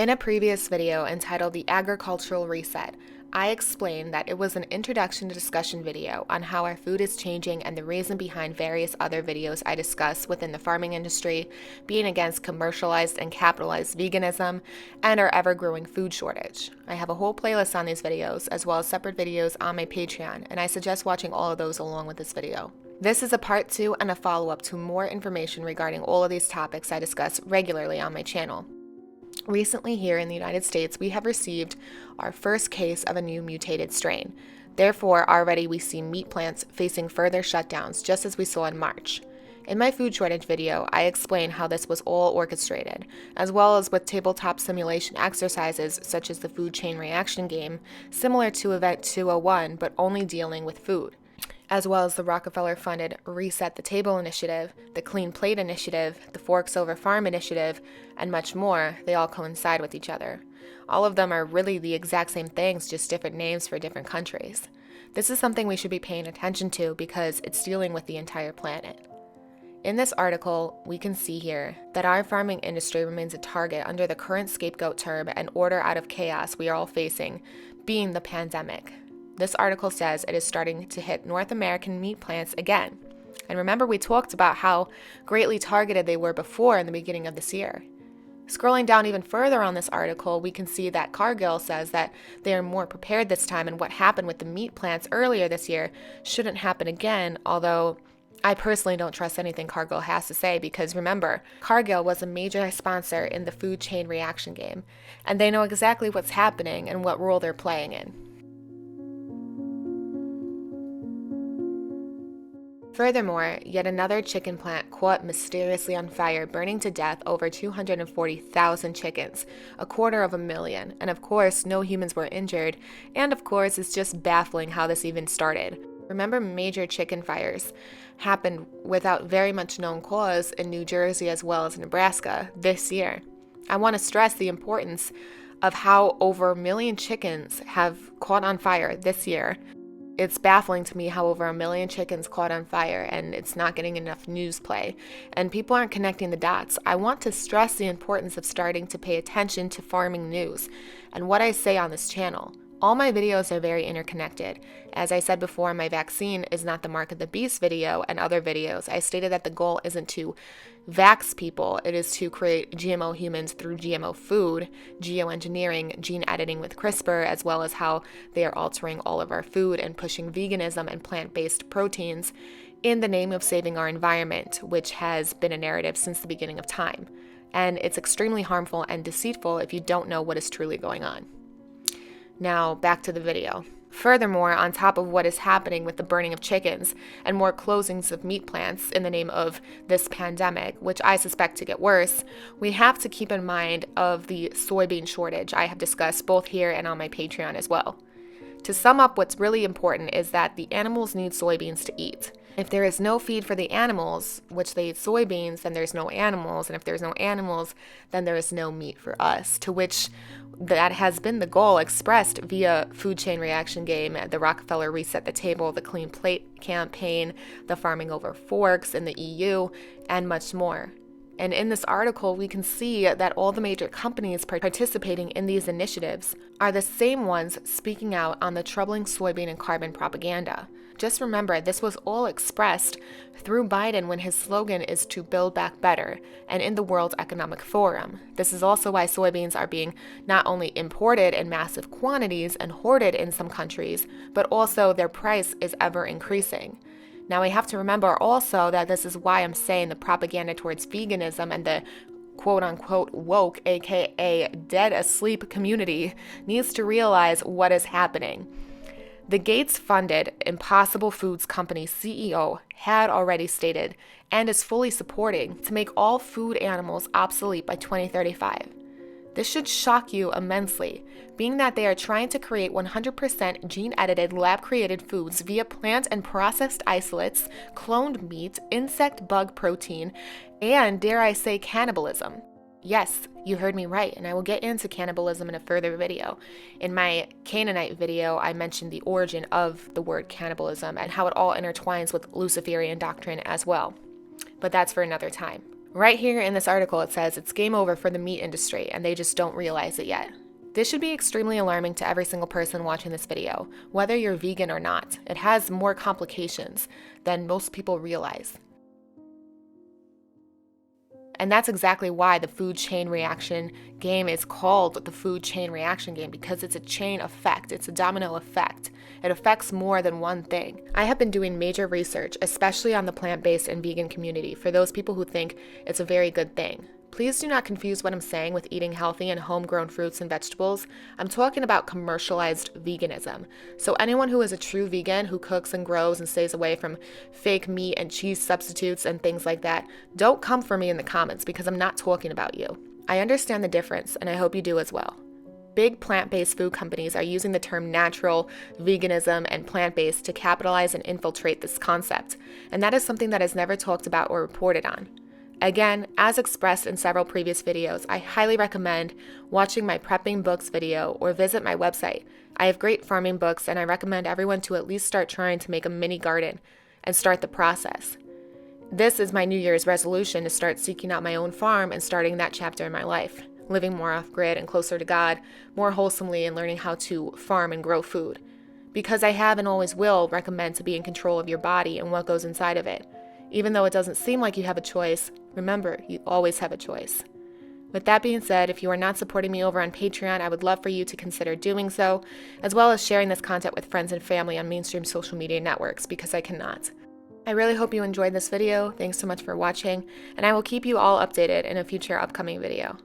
In a previous video entitled The Agricultural Reset, I explained that it was an introduction to discussion video on how our food is changing and the reason behind various other videos I discuss within the farming industry, being against commercialized and capitalized veganism, and our ever-growing food shortage. I have a whole playlist on these videos, as well as separate videos on my Patreon, and I suggest watching all of those along with this video. This is a part 2 and a follow-up to more information regarding all of these topics I discuss regularly on my channel. Recently here in the United States, we have received our first case of a new mutated strain. Therefore, already we see meat plants facing further shutdowns, just as we saw in March. In my food shortage video, I explain how this was all orchestrated, as well as with tabletop simulation exercises such as the food chain reaction game, similar to Event 201, but only dealing with food, as well as the Rockefeller-funded Reset the Table initiative, the Clean Plate initiative, the Forks Over Farm initiative, and much more. They all coincide with each other. All of them are really the exact same things, just different names for different countries. This is something we should be paying attention to because it's dealing with the entire planet. In this article, we can see here that our farming industry remains a target under the current scapegoat term and order out of chaos we are all facing, being the pandemic. This article says it is starting to hit North American meat plants again. And remember, we talked about how greatly targeted they were before in the beginning of this year. Scrolling down even further on this article, we can see that Cargill says that they are more prepared this time, and what happened with the meat plants earlier this year shouldn't happen again, although I personally don't trust anything Cargill has to say because remember, Cargill was a major sponsor in the food chain reaction game, and they know exactly what's happening and what role they're playing in. Furthermore, yet another chicken plant caught mysteriously on fire, burning to death over 240,000 chickens, 250,000, and of course, no humans were injured, and of course, it's just baffling how this even started. Remember, major chicken fires happened without very much known cause in New Jersey as well as Nebraska this year. I want to stress the importance of how over 1 million chickens have caught on fire this year. It's baffling to me how over 1 million chickens caught on fire and it's not getting enough news play, and people aren't connecting the dots. I want to stress the importance of starting to pay attention to farming news and what I say on this channel. All my videos are very interconnected. As I said before, my vaccine is not the mark of the beast video and other videos. I stated that the goal isn't to vax people, it is to create GMO humans through GMO food, geoengineering, gene editing with CRISPR, as well as how they are altering all of our food and pushing veganism and plant-based proteins in the name of saving our environment, which has been a narrative since the beginning of time. And it's extremely harmful and deceitful if you don't know what is truly going on. Now, back to the video. Furthermore, on top of what is happening with the burning of chickens and more closings of meat plants in the name of this pandemic, which I suspect to get worse, we have to keep in mind of the soybean shortage I have discussed both here and on my Patreon as well. To sum up, what's really important is that the animals need soybeans to eat. If there is no feed for the animals, which they eat soybeans, then there's no animals, and if there's no animals, then there is no meat for us, to which that has been the goal expressed via food chain reaction game, the Rockefeller Reset the Table, the Clean Plate campaign, the Farming Over Forks in the EU, and much more. And in this article, we can see that all the major companies participating in these initiatives are the same ones speaking out on the troubling soybean and carbon propaganda. Just remember, this was all expressed through Biden when his slogan is to build back better and in the World Economic Forum. This is also why soybeans are being not only imported in massive quantities and hoarded in some countries, but also their price is ever increasing. Now, we have to remember also that this is why I'm saying the propaganda towards veganism and the quote-unquote woke, aka dead asleep community, needs to realize what is happening. The Gates-funded Impossible Foods company CEO had already stated, and is fully supporting, to make all food animals obsolete by 2035. This should shock you immensely, being that they are trying to create 100% gene-edited, lab-created foods via plant and processed isolates, cloned meat, insect bug protein, and, dare I say, cannibalism. Yes, you heard me right, and I will get into cannibalism in a further video. In my Canaanite video, I mentioned the origin of the word cannibalism and how it all intertwines with Luciferian doctrine as well. But that's for another time. Right here in this article, it says it's game over for the meat industry and they just don't realize it yet. This should be extremely alarming to every single person watching this video, whether you're vegan or not. It has more complications than most people realize. And that's exactly why the food chain reaction game is called the food chain reaction game, because it's a chain effect. It's a domino effect. It affects more than one thing. I have been doing major research, especially on the plant-based and vegan community, for those people who think it's a very good thing. Please do not confuse what I'm saying with eating healthy and homegrown fruits and vegetables. I'm talking about commercialized veganism. So anyone who is a true vegan, who cooks and grows and stays away from fake meat and cheese substitutes and things like that, don't come for me in the comments because I'm not talking about you. I understand the difference, and I hope you do as well. Big plant-based food companies are using the term natural, veganism, and plant-based to capitalize and infiltrate this concept, and that is something that is never talked about or reported on. Again, as expressed in several previous videos, I highly recommend watching my prepping books video or visit my website. I have great farming books, and I recommend everyone to at least start trying to make a mini garden and start the process. This is my New Year's resolution, to start seeking out my own farm and starting that chapter in my life, living more off-grid and closer to God, more wholesomely, and learning how to farm and grow food. Because I have and always will recommend to be in control of your body and what goes inside of it. Even though it doesn't seem like you have a choice, remember, you always have a choice. With that being said, if you are not supporting me over on Patreon, I would love for you to consider doing so, as well as sharing this content with friends and family on mainstream social media networks, because I cannot. I really hope you enjoyed this video. Thanks so much for watching, and I will keep you all updated in a future upcoming video.